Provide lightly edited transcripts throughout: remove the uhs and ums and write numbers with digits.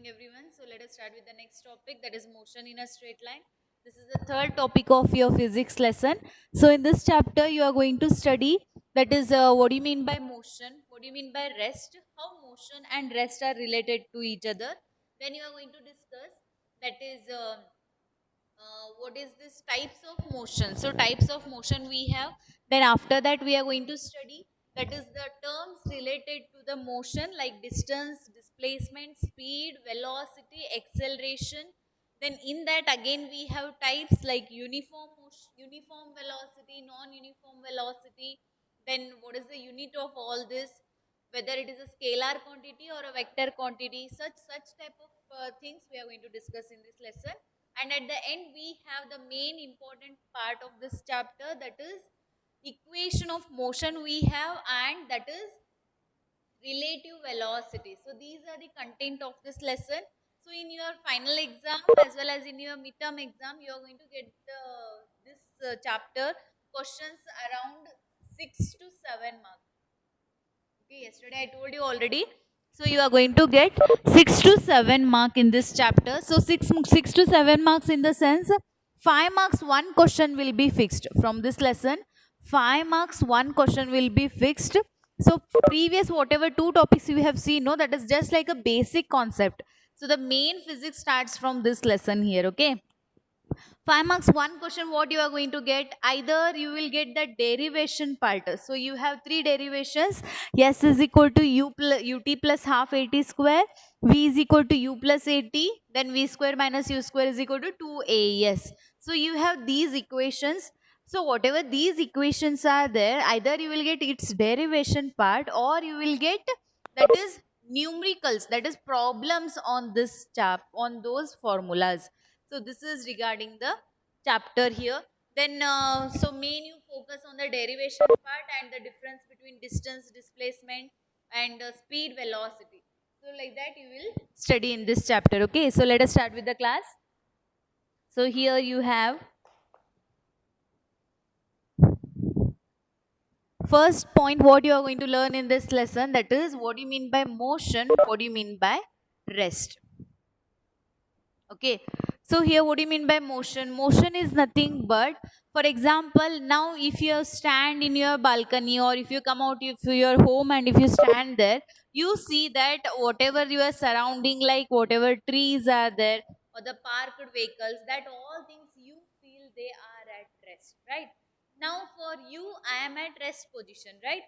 morning everyone. So let us start with the next topic, that is motion in a straight line. This is the third topic of your physics lesson. So in this chapter you are going to study, that is what do you mean by motion, what do you mean by rest, how motion and rest are related to each other. Then you are going to discuss, that is what is this types of motion. So types of motion we have. Then after that we are going to study, that is the terms related to the motion, like distance, displacement, speed, velocity, acceleration. Then in that again we have types like uniform motion, uniform velocity, non uniform velocity. Then what is the unit of all this, whether it is a scalar quantity or a vector quantity. Such type of things we are going to discuss in this lesson. And at the end we have the main important part of this chapter, that is equation of motion we have, and that is relative velocity. So these are the content of this lesson. So in your final exam as well as in your midterm exam, you are going to get this chapter questions around 6 to 7 marks. Okay, yesterday I told you already. So you are going to get 6 to 7 mark in this chapter. So 6 to 7 marks in the sense 5 marks one question will be fixed from this lesson. 5 marks one question will be fixed. So previous whatever two topics we have seen, no, that is just like a basic concept. So the main physics starts from this lesson here. Okay. 5 marks one question, what you are going to get, either you will get the derivation part. So you have three derivations. S is equal to ut plus half at square, v is equal to u plus at, then v square minus u square is equal to 2as. So you have these equations. So whatever these equations are there, either you will get its derivation part or you will get, that is numericals, that is problems on this on those formulas. So this is regarding the chapter here. Then so main you focus on the derivation part and the difference between distance, displacement, and speed, velocity. So like that you will study in this chapter. Okay, so let us start with the class. So here you have first point, what you are going to learn in this lesson, that is what do you mean by motion, what do you mean by rest. Okay, so here what do you mean by motion? Motion is nothing but, for example, now if you stand in your balcony or if you come out of your home and if you stand there, you see that whatever you are surrounding, like whatever trees are there or the parked vehicles, that all things you feel they are at rest, right? Now for you, I am at rest position, right?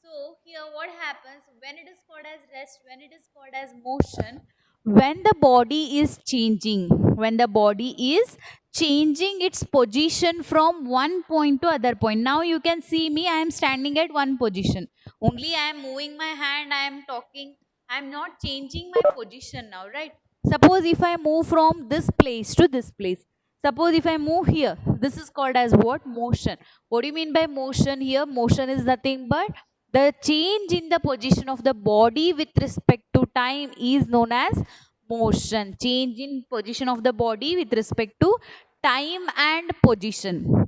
So here what happens when it is called as rest, when it is called as motion, when the body is changing, when the body is changing its position from one point to other point. Now you can see me, I am standing at one position only, I am moving my hand, I am talking, I am not changing my position now, right? Suppose if I move from this place to this place, suppose if I move here, this is called as what? Motion. What do you mean by motion here? Motion is nothing but the change in the position of the body with respect to time is known as motion. Change in position of the body with respect to time and position.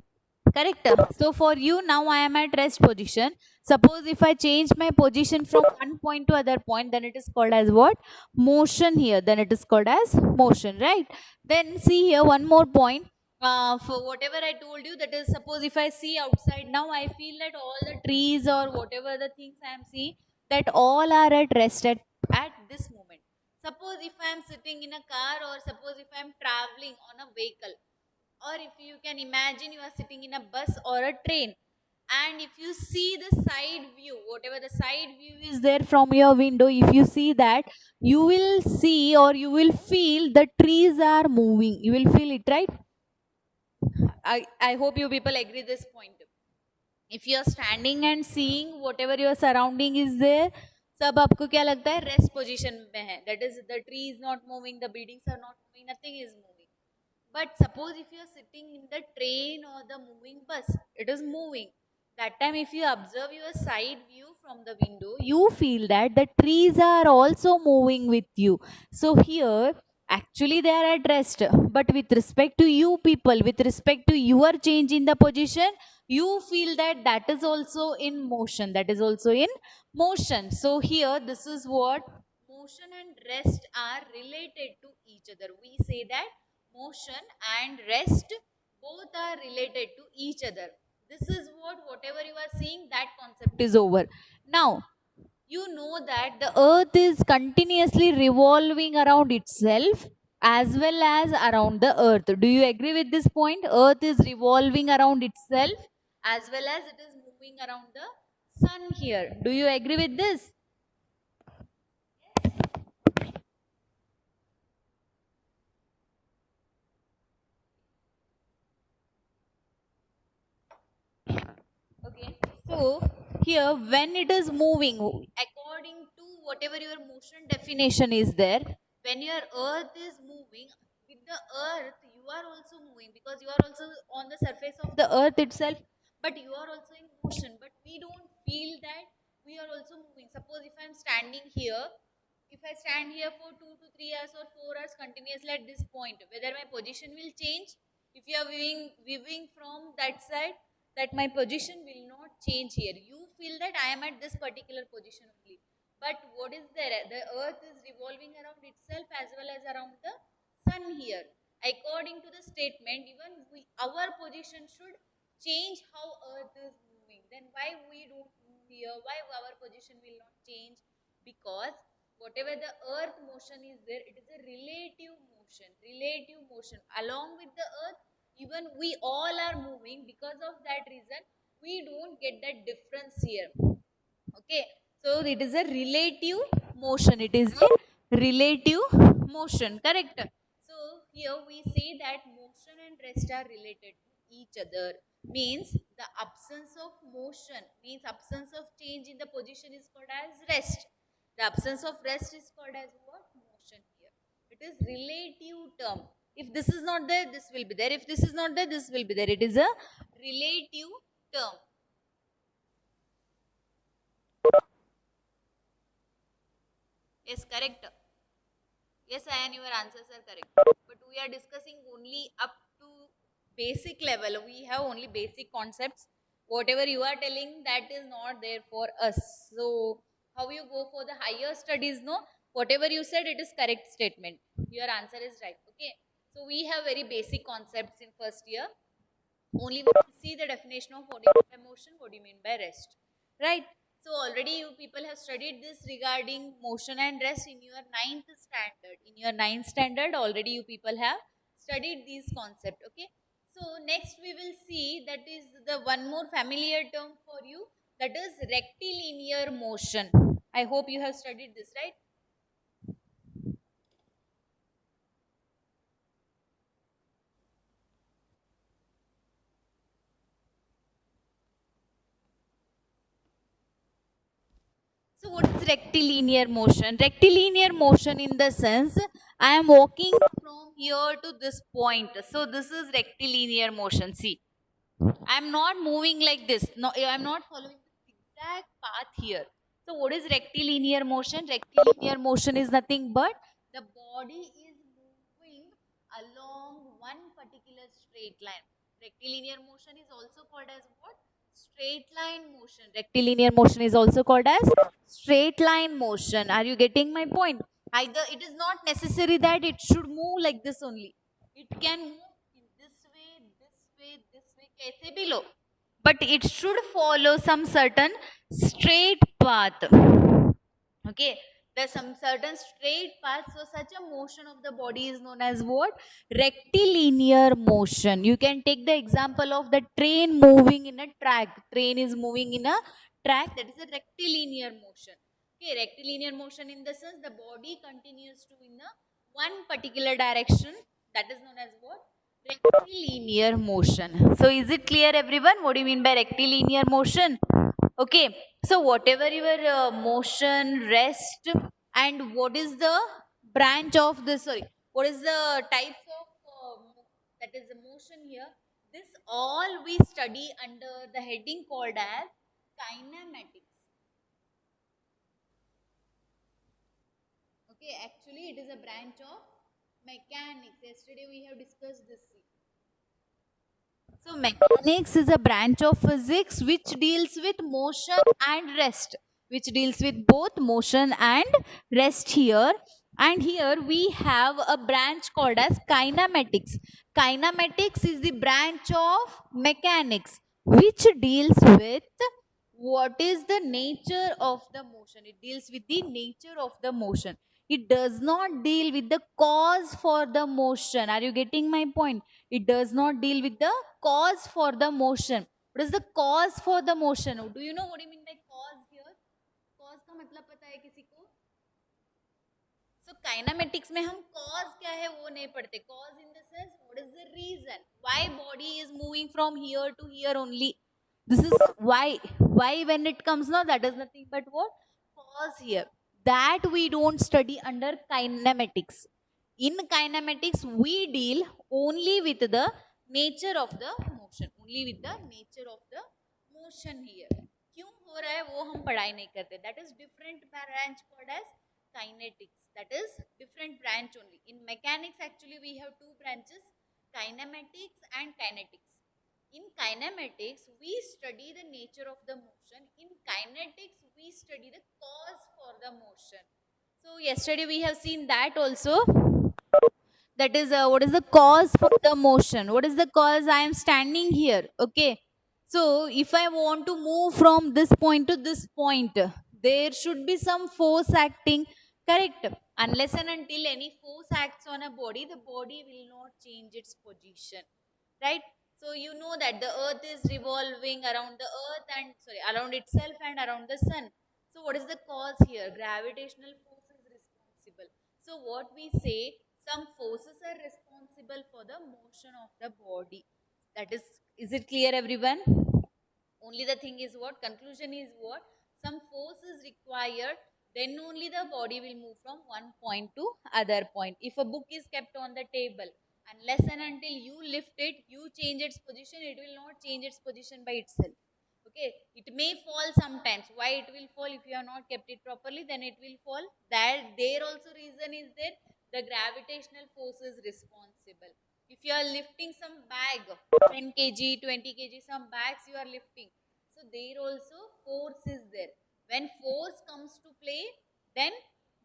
Correct. So for you, now I am at rest position. Suppose if I change my position from one point to other point, then it is called as what? Motion here. Then it is called as motion, right? Then see here one more point. For whatever I told you, that is, suppose if I see outside now, I feel that all the trees or whatever the things I am seeing, that all are at rest at this moment. Suppose if I am sitting in a car or suppose if I am traveling on a vehicle, or if you can imagine you are sitting in a bus or a train, and if you see the side view, whatever the side view is there from your window, if you see that, you will see or you will feel the trees are moving, you will feel it, right? I hope you people agree this point. If you are standing and seeing whatever your surrounding is there, सब आपको क्या लगता है? Rest position में है. That is, the tree is not moving, the buildings are not moving, nothing is moving. But suppose if you are sitting in the train or the moving bus, it is moving. That time, if you observe your side view from the window, you feel that the trees are also moving with you. So here, actually they are at rest. But with respect to you people, with respect to your change in the position, you feel that that is also in motion. That is also in motion. So here, this is what motion and rest are related to each other. We say that motion and rest both are related to each other. This is whatever you are seeing, that concept is over. Now, you know that the earth is continuously revolving around itself as well as around the earth. Do you agree with this point? Earth is revolving around itself as well as it is moving around the sun here. Do you agree with this? Okay. So here when it is moving, according to whatever your motion definition is there, when your earth is moving, with the earth you are also moving because you are also on the surface of the earth itself, but you are also in motion, but we don't feel that we are also moving. Suppose if I am standing here, if I stand here for 2 to 3 hours or 4 hours continuously at this point, whether my position will change. If you are viewing from that side, that my position will not change here. You feel that I am at this particular position only. But what is there? The earth is revolving around itself as well as around the sun here. According to the statement, even our position should change how earth is moving. Then why we don't move here? Why our position will not change? Because whatever the earth motion is there, it is a relative motion. Relative motion. Along with the earth, even we all are moving. Because of that reason, we don't get that difference here. Okay, so it is a relative motion. It is a relative motion, correct? So here we say that motion and rest are related to each other. Means the absence of motion, means absence of change in the position is called as rest. The absence of rest is called as what? Motion here. It is relative term. If this is not there, this will be there. If this is not there, this will be there. It is a relative term. Yes, correct. Yes, Ayan, your answers are correct. But we are discussing only up to basic level. We have only basic concepts. Whatever you are telling, that is not there for us. So, how you go for the higher studies, no? Whatever you said, it is correct statement. Your answer is right. Okay. So, we have very basic concepts in first year. Only we see the definition of what do you mean by motion, what do you mean by rest. Right? So already you people have studied this regarding motion and rest in your ninth standard. In your ninth standard, already you people have studied these concepts. Okay. So next we will see that is the one more familiar term for you, that is rectilinear motion. I hope you have studied this, right? So what is rectilinear motion? Rectilinear motion in the sense I am walking from here to this point. So this is rectilinear motion. See, I am not moving like this. No, I am not following the exact path here. So what is rectilinear motion? Rectilinear motion is nothing but the body is moving along one particular straight line. Rectilinear motion is also called as what? Straight line motion. Rectilinear motion is also called as straight line motion. Are you getting my point? Either it is not necessary that it should move like this only. It can move in this way, this way, this way, kaise bhi lo. But it should follow some certain straight path. Okay, there's some certain straight path. So such a motion of the body is known as what? Rectilinear motion. You can take the example of the train moving in a track. Train is moving in a track, that is a rectilinear motion. Okay, rectilinear motion in the sense the body continues to in a one particular direction, that is known as what? Rectilinear motion. So is it clear everyone? What do you mean by rectilinear motion? Okay, so whatever your motion, rest, and what is the branch of this? Sorry, what is the types of that is the motion here? This all we study under the heading called as kinematics. Okay, actually it is a branch of mechanics. Yesterday we have discussed this. So mechanics is a branch of physics which deals with motion and rest. which deals with both motion and rest here. And here we have a branch called as kinematics. Kinematics is the branch of mechanics which deals with what is the nature of the motion. It deals with the nature of the motion. It does not deal with the cause for the motion. Are you getting my point? It does not deal with the cause for the motion. What is the cause for the motion? Do you know what I mean by cause here? Cause का मतलब पता है किसी को? So kinematics में हम cause क्या है वो नहीं पढ़ते. Cause in the sense what is the reason why body is moving from here to here only. This is why. Why when it comes now, that is nothing but what? Cause here. That we don't study under kinematics. In kinematics, we deal only with the nature of the motion. Only with the nature of the motion here. क्यों हो रहा है वो हम पढ़ाई नहीं करते. That is different branch called as kinetics. That is different branch only. In mechanics, actually, we have two branches, kinematics and kinetics. In kinematics, we study the nature of the motion. In kinetics, we study the cause for the motion. So, yesterday we have seen that also. That is, what is the cause for the motion? What is the cause? I am standing here. Okay. So, if I want to move from this point to this point, there should be some force acting. Correct. Unless and until any force acts on a body, the body will not change its position. Right? So you know that the earth is revolving around the earth and sorry around itself and around the sun. So what is the cause here? Gravitational force is responsible. So what we say, some forces are responsible for the motion of the body. That is it clear everyone? Only the thing is what? Conclusion is what? Some force is required, then only the body will move from one point to other point. If a book is kept on the table, unless and until you lift it, you change its position, it will not change its position by itself. Okay, it may fall sometimes. Why it will fall? If you have not kept it properly, then it will fall. That there also reason is that the gravitational force is responsible. If you are lifting some bag, 10 kg, 20 kg, some bags you are lifting, so there also force is there. When force comes to play, then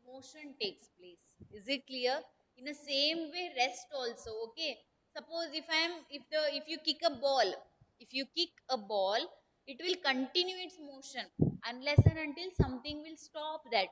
motion takes place. Is it clear? In the same way, rest also. Okay, suppose if you kick a ball, if you kick a ball, it will continue its motion unless and until something will stop that.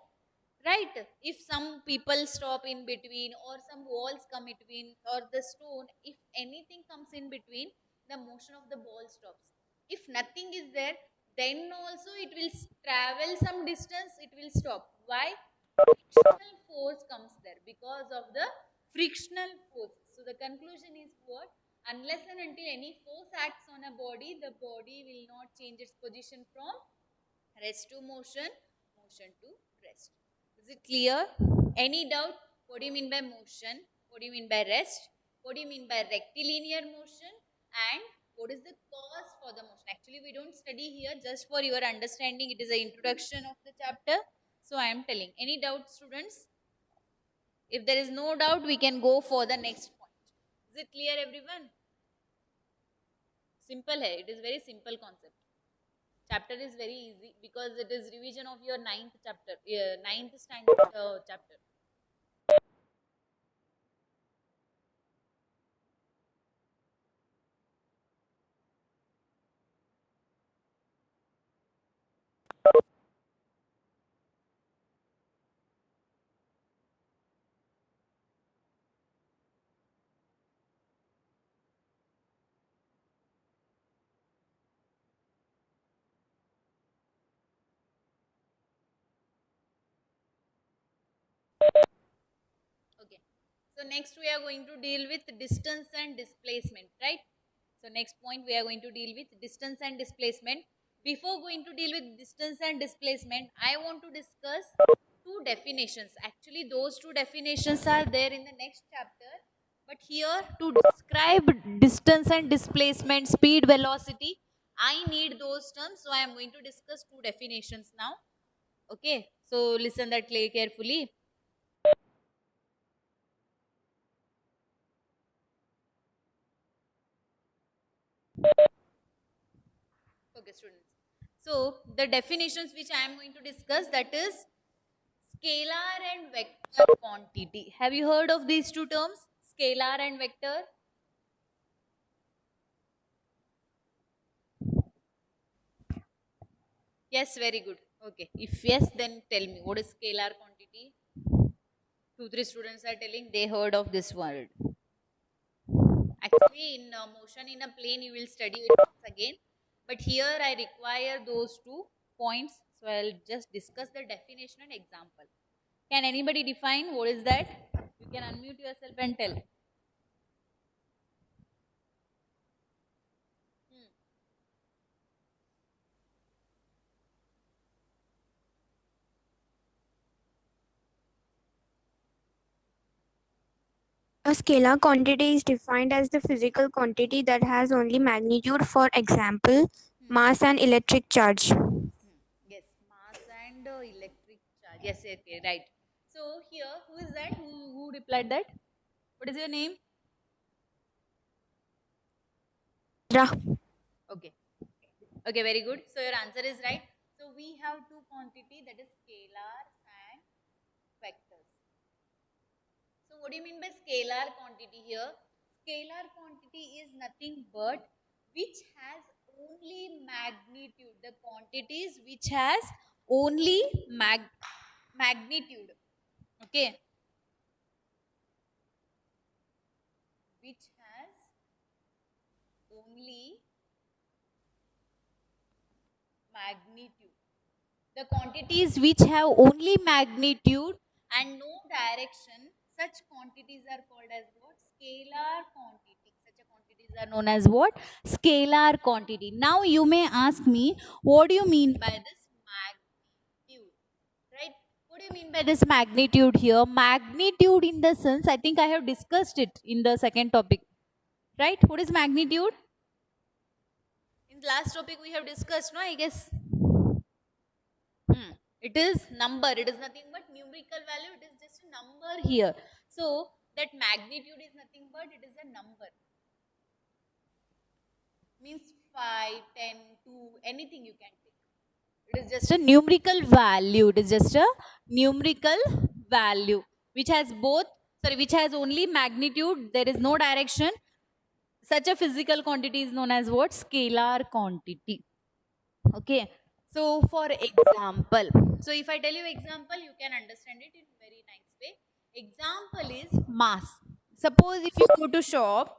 Right? If some people stop in between or some walls come between or the stone, if anything comes in between, the motion of the ball stops. If nothing is there, then also it will travel some distance, it will stop. Why? Frictional force comes there because of the frictional force. So the conclusion is what? Unless and until any force acts on a body, the body will not change its position from rest to motion, motion to rest. Is it clear? Any doubt? What do you mean by motion? What do you mean by rest? What do you mean by rectilinear motion? And what is the cause for the motion? Actually, we don't study here, just for your understanding. It is an introduction of the chapter. So I am telling. Any doubt, students? If there is no doubt, we can go for the next point. Is it clear, everyone? Simple hai. It is very simple concept. Chapter is very easy because it is revision of your ninth chapter, ninth standard chapter. Okay. So next we are going to deal with distance and displacement, right? So next point we are going to deal with distance and displacement. Before going to deal with distance and displacement, I want to discuss two definitions. Actually, those two definitions are there in the next chapter. But here to describe distance and displacement, speed, velocity, I need those terms. So I am going to discuss two definitions now. Okay. So listen that carefully. Okay, students. So the definitions which I am going to discuss, that is scalar and vector quantity. Have you heard of these two terms? Scalar and vector? Yes, very good. Okay. If yes, then tell me what is scalar quantity? Two, three students are telling they heard of this word. Actually, in motion in a plane, you will study it once again. But here I require those 2 points. So I'll just discuss the definition and example. Can anybody define what is that? You can unmute yourself and tell. Hmm. A scalar quantity is defined as the physical quantity that has only magnitude, for example, Hmm. mass and electric charge. Hmm. Yes, mass and electric charge. Yes, yes, yes, right. So here, who is that? Who replied that? What is your name? Ra. Okay. Okay, very good. So your answer is right. So we have two quantity, that is scalar and vectors. So what do you mean by scalar quantity here? Scalar quantity is nothing but which has only magnitude. The quantities which has only magnitude. Okay. Which has only magnitude. The quantities which have only magnitude and no direction, such quantities are called as what? Scalar quantity. Such a quantities are known as what? Scalar quantity. Now you may ask me, what do you mean by this magnitude? Right? What do you mean by this magnitude here? Magnitude in the sense, I think I have discussed it in the second topic. Right? What is magnitude? In the last topic we have discussed, no, I guess. Hmm. It is number. It is nothing but numerical value. It is just a number here. So that magnitude is nothing but it is a number. Means 5, 10, 2, anything you can take. It is just a numerical value. It is just a numerical value which has both, sorry, which has only magnitude. There is no direction. Such a physical quantity is known as what? Scalar quantity. Okay. So for example, so if I tell you example, you can understand it in very nice way. Example is mass. Suppose if you go to shop,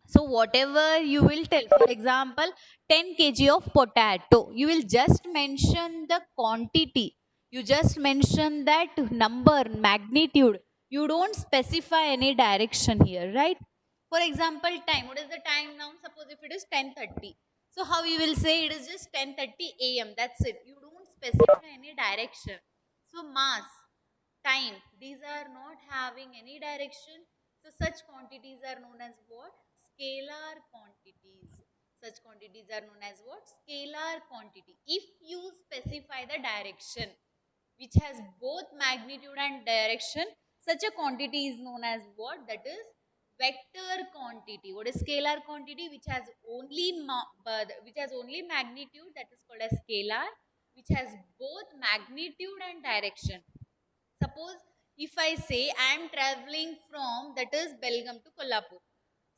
so whatever you will tell, for example, 10 kg of potato, you will just mention the quantity. You just mention that number, magnitude. You don't specify any direction here, right? For example, time. What is the time now? Suppose if it is 10:30. So how you will say it is just 10:30 a.m. That's it. You don't specify any direction. So mass, time, these are not having any direction. So such quantities are known as what? Scalar quantities. Such quantities are known as what? Scalar quantity. If you specify the direction which has both magnitude and direction, such a quantity is known as what? That is vector quantity. What is scalar quantity? Which has only which has only magnitude, that is called as scalar. Which has both magnitude and direction. Suppose if I say I am traveling from, that is Belgaum to Kolhapur.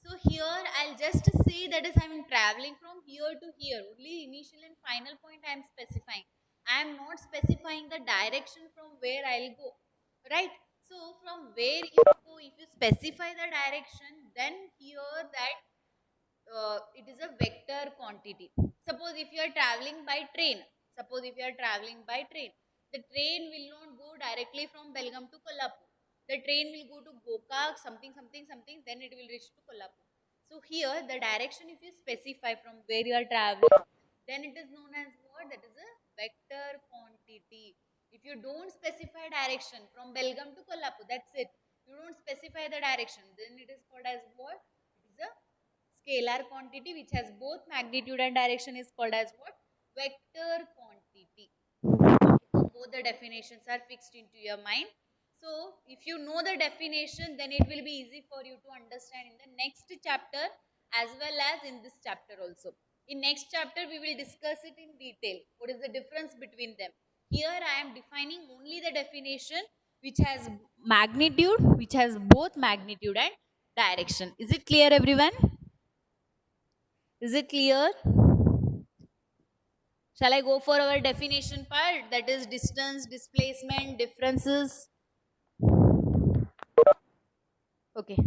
So here I'll just say that is I am traveling from here to here. Only initial and final point I am specifying. I am not specifying the direction from where I'll go. Right? So from where you go, if you specify the direction, then here that it is a vector quantity. Suppose if you are traveling by train, suppose if you are traveling by train, the train will not go directly from Belgaum to Kolhapur. The train will go to Gokak, something, something, something, then it will reach to Kolhapur. So here the direction, if you specify from where you are traveling, then it is known as what? That is a vector quantity. If you don't specify direction from Belgaum to Kolhapur, that's it. You don't specify the direction, then it is called as what? It is a scalar quantity which has both magnitude and direction is called as what? Vector quantity. So both the definitions are fixed into your mind. So if you know the definition, then it will be easy for you to understand in the next chapter as well as in this chapter also. In next chapter, we will discuss it in detail. What is the difference between them? Here I am defining only the definition which has magnitude, which has both magnitude and direction. Is it clear, everyone? Is it clear? Shall I go for our definition part? That is distance, displacement, differences. Okay.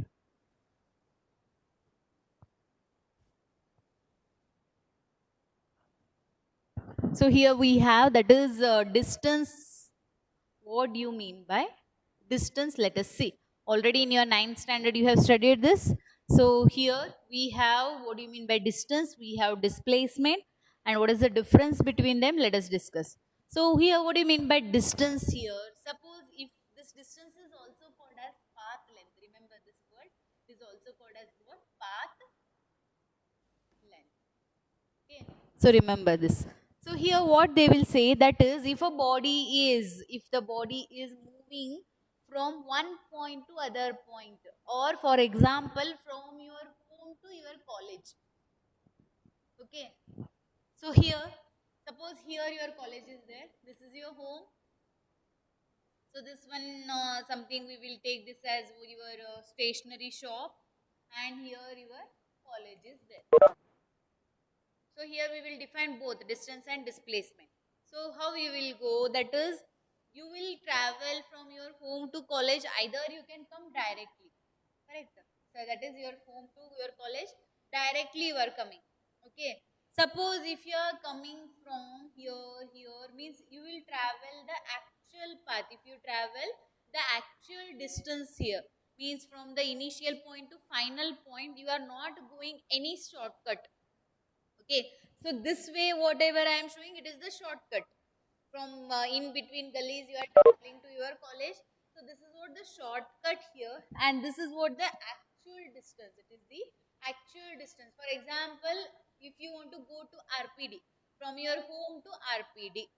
So here we have that is distance. What do you mean by distance? Let us see. Already in your ninth standard you have studied this. So here we have what do you mean by distance? We have displacement, and what is the difference between them? Let us discuss. So here what do you mean by distance here? Suppose if this distance is also called as path length. Remember this word is also called as what? Path length. Okay. So remember this. So here what they will say, that is if the body is moving from one point to other point, or for example from your home to your college. Okay. So here, suppose here your college is there. This is your home. So this one something we will take this as your stationery shop, and here your college is there. So here we will define both distance and displacement. So how you will go, that is you will travel from your home to college, either you can come directly, correct? So that is your home to your college, directly you are coming. Okay. Suppose if you are coming from here means you will travel the actual path. If you travel the actual distance here, means from the initial point to final point, you are not going any shortcut. Okay, so this way whatever I am showing, it is the shortcut. From in between gullies you are traveling to your college. So this is what the shortcut here, and this is what the actual distance. It is the actual distance. For example, if you want to go to RPD, from your home to RPD,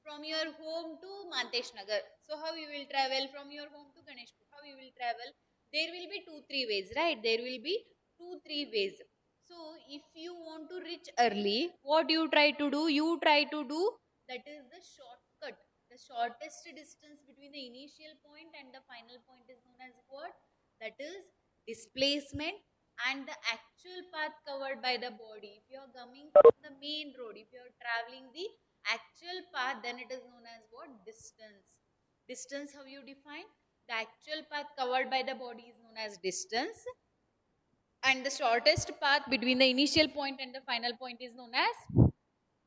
from your home to Mantesh Nagar. So how you will travel from your home to Ganeshpur? How you will travel? There will be two, three ways, right? There will be two, three ways. So if you want to reach early, what you try to do? You try to do that is the shortcut. The shortest distance between the initial point and the final point is known as what? That is displacement, and the actual path covered by the body. If you are coming from the main road, if you are traveling the actual path, then it is known as what? Distance. Distance, how you define? The actual path covered by the body is known as distance, and the shortest path between the initial point and the final point is known as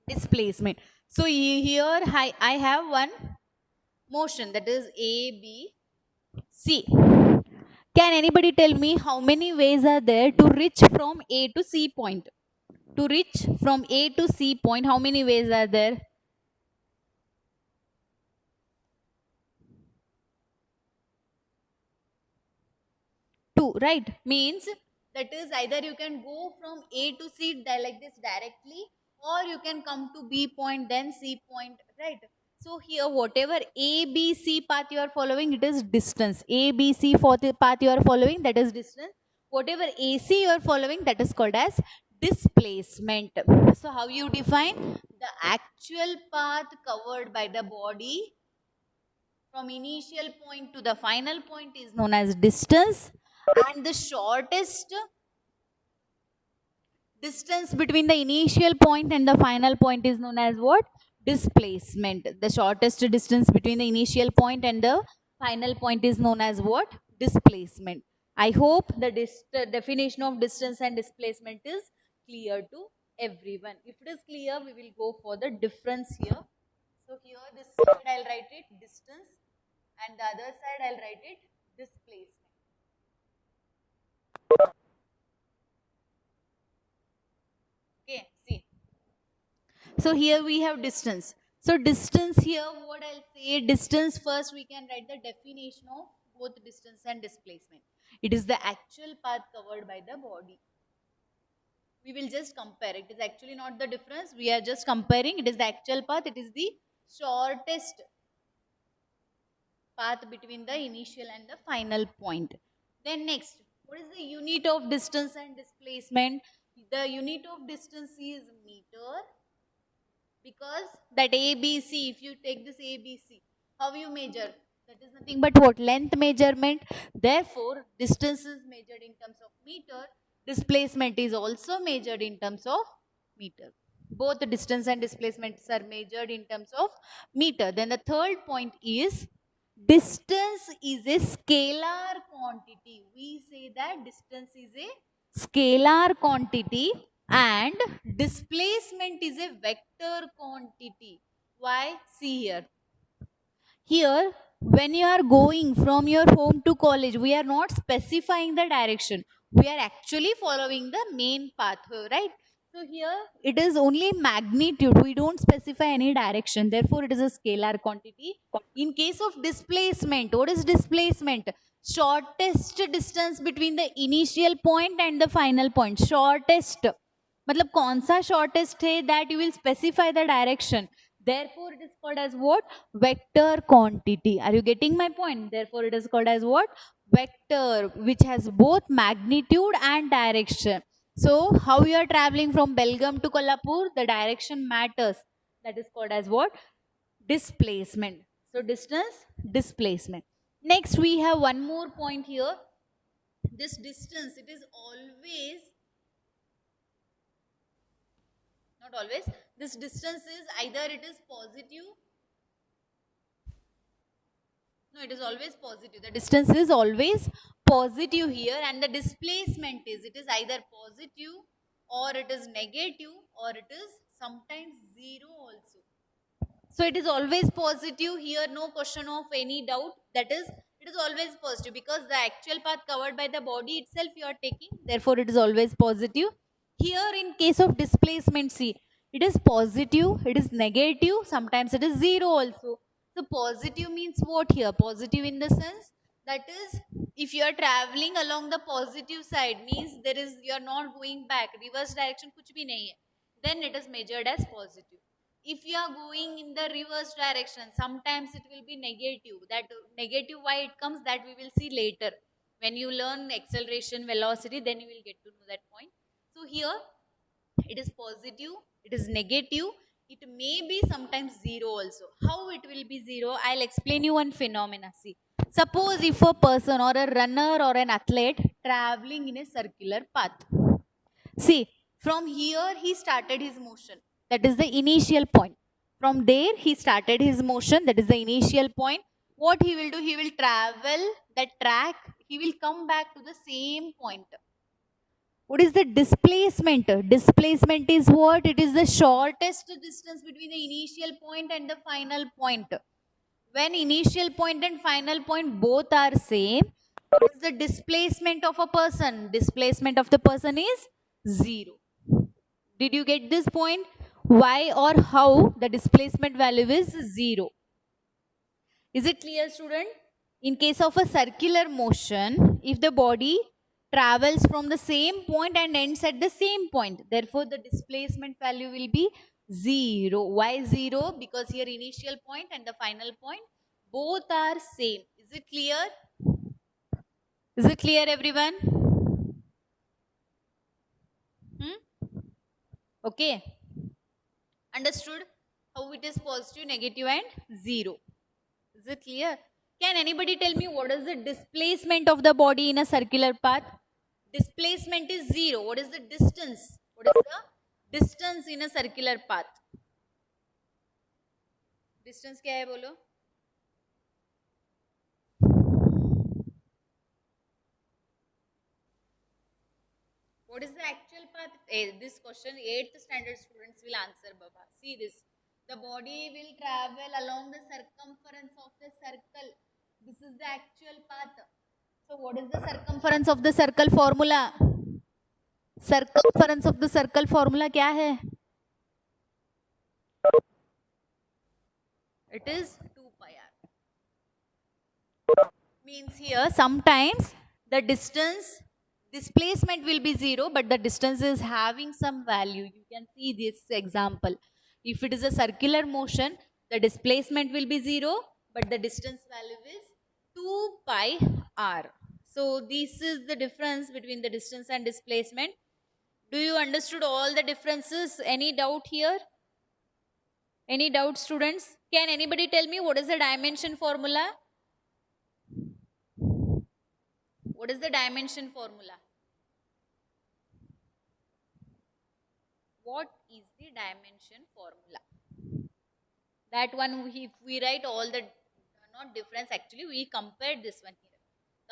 displacement. So here I have one motion, that is A, B, C. Can anybody tell me how many ways are there to reach from A to C point? To reach from A to C point, how many ways are there? Two, right? Means that is either you can go from A to C like this directly, or you can come to B point then C point, right? So here whatever A, B, C path you are following, it is distance. A, B, C path you are following, that is distance. Whatever AC you are following, that is called as displacement. So how you define? The actual path covered by the body from initial point to the final point is known as distance, and the shortest distance between the initial point and the final point is known as what? Displacement. The shortest distance between the initial point and the final point is known as what? Displacement. I hope the definition of distance and displacement is clear to everyone. If it is clear, we will go for the difference here. So here this side I'll write it distance, and the other side I'll write it displacement. Okay, see. So here we have distance. So distance here, what I'll say, distance first we can write the definition of both distance and displacement. It is the actual path covered by the body. We will just compare. It is actually not the difference. We are just comparing. It is the actual path. It is the shortest path between the initial and the final point. Then next, what is the unit of distance and displacement? The unit of distance is meter, because that ABC, if you take this ABC, how you measure? That is nothing but what? Length measurement. Therefore, distance is measured in terms of meter. Displacement is also measured in terms of meter. Both the distance and displacements are measured in terms of meter. Then the third point is distance is a scalar quantity. We say that distance is a scalar quantity and displacement is a vector quantity. Why? See here. Here, when you are going from your home to college, we are not specifying the direction. We are actually following the main path, right? So here it is only magnitude. We don't specify any direction. Therefore, it is a scalar quantity. In case of displacement, what is displacement? Shortest distance between the initial point and the final point. Shortest. मतलब कौन सा shortest है, that you will specify the direction. Therefore, it is called as what? Vector quantity. Are you getting my point? Therefore, it is called as what? Vector, which has both magnitude and direction. So, how you are traveling from Belgaum to Kolhapur, the direction matters. That is called as what? Displacement. So, distance, displacement. Next, we have one more point here. This distance, it is always, not always, this distance is either it is positive, no, it is always positive. The distance is always positive here, and the displacement is, it is either positive or it is negative or it is sometimes zero also. So it is always positive here, no question of any doubt. That is, it is always positive because the actual path covered by the body itself you are taking. Therefore, it is always positive. Here, in case of displacement, see, it is positive, it is negative, sometimes it is zero also. So positive means what here? Positive in the sense that is, if you are traveling along the positive side, means there is, you are not going back, reverse direction kuch bhi nahi hai, then it is measured as positive. If you are going in the reverse direction, sometimes it will be negative. That negative, why it comes, that we will see later. When you learn acceleration, velocity, then you will get to know that point. So here it is positive, it is negative, it may be sometimes zero also. How it will be zero? I'll explain you one phenomena. See, suppose if a person or a runner or an athlete traveling in a circular path. See, from here he started his motion. That is the initial point. From there he started his motion. That is the initial point. What he will do? He will travel that track. He will come back to the same point. What is the displacement? Displacement is what? It is the shortest distance between the initial point and the final point. When initial point and final point both are same, what is the displacement of a person? Displacement of the person is zero. Did you get this point? Why or how the displacement value is zero? Is it clear, student? In case of a circular motion, if the body travels from the same point and ends at the same point, therefore the displacement value will be zero. Why zero? Because here initial point and the final point both are same. Is it clear? Is it clear, everyone? Okay. Understood how it is positive, negative and zero. Is it clear? Can anybody tell me what is the displacement of the body in a circular path? Displacement is zero. What is the distance? What is the distance in a circular path? Distance क्या है बोलो? What is the actual path? This question 8th standard students will answer, Baba. See this. The body will travel along the circumference of the circle. This is the actual path. So what is the circumference of the circle formula? Circumference of the circle formula क्या है? It is 2 pi r. Means here sometimes the distance, displacement will be zero, but the distance is having some value. You can see this example. If it is a circular motion, the displacement will be zero, but the distance value is 2 pi r. So this is the difference between the distance and displacement. Do you understood all the differences? Any doubt here? Any doubt, students? Can anybody tell me what is the dimension formula? What is the dimension formula? What is the dimension formula? That one, if we write all the, not difference actually, we compared this one here.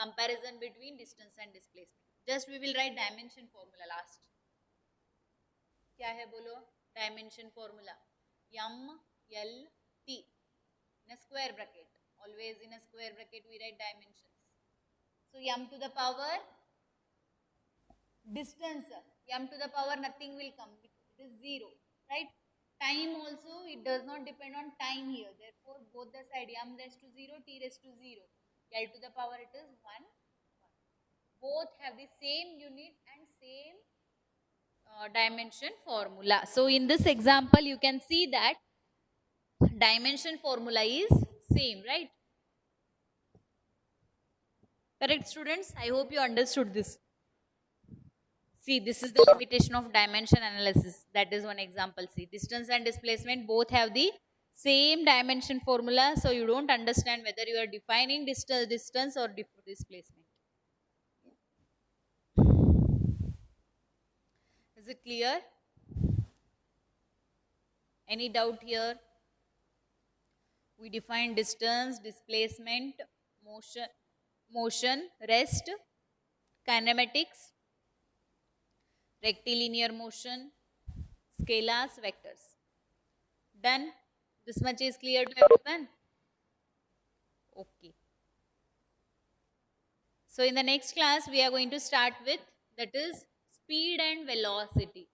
Comparison between distance and displacement. Just we will write dimension formula last. क्या है बोलो? Dimension formula. M, L, T. In a square bracket. Always in a square bracket we write dimensions. So m to the power distance. M to the power nothing will come. It is 0. Right? Time also, it does not depend on time here. Therefore, both the side m raised to 0, t raised to 0. L to the power it is 1. Both have the same unit and same dimension formula. So, in this example, you can see that dimension formula is same, right? Correct, students? I hope you understood this. See, this is the limitation of dimension analysis. That is one example. See, distance and displacement both have the same dimension formula. So, you don't understand whether you are defining distance or displacement. Is it clear? Any doubt here? We define distance, displacement, motion, rest, kinematics, rectilinear motion, scalars, vectors. Done? This much is clear to everyone? Okay. So in the next class, we are going to start with, that is, speed and velocity.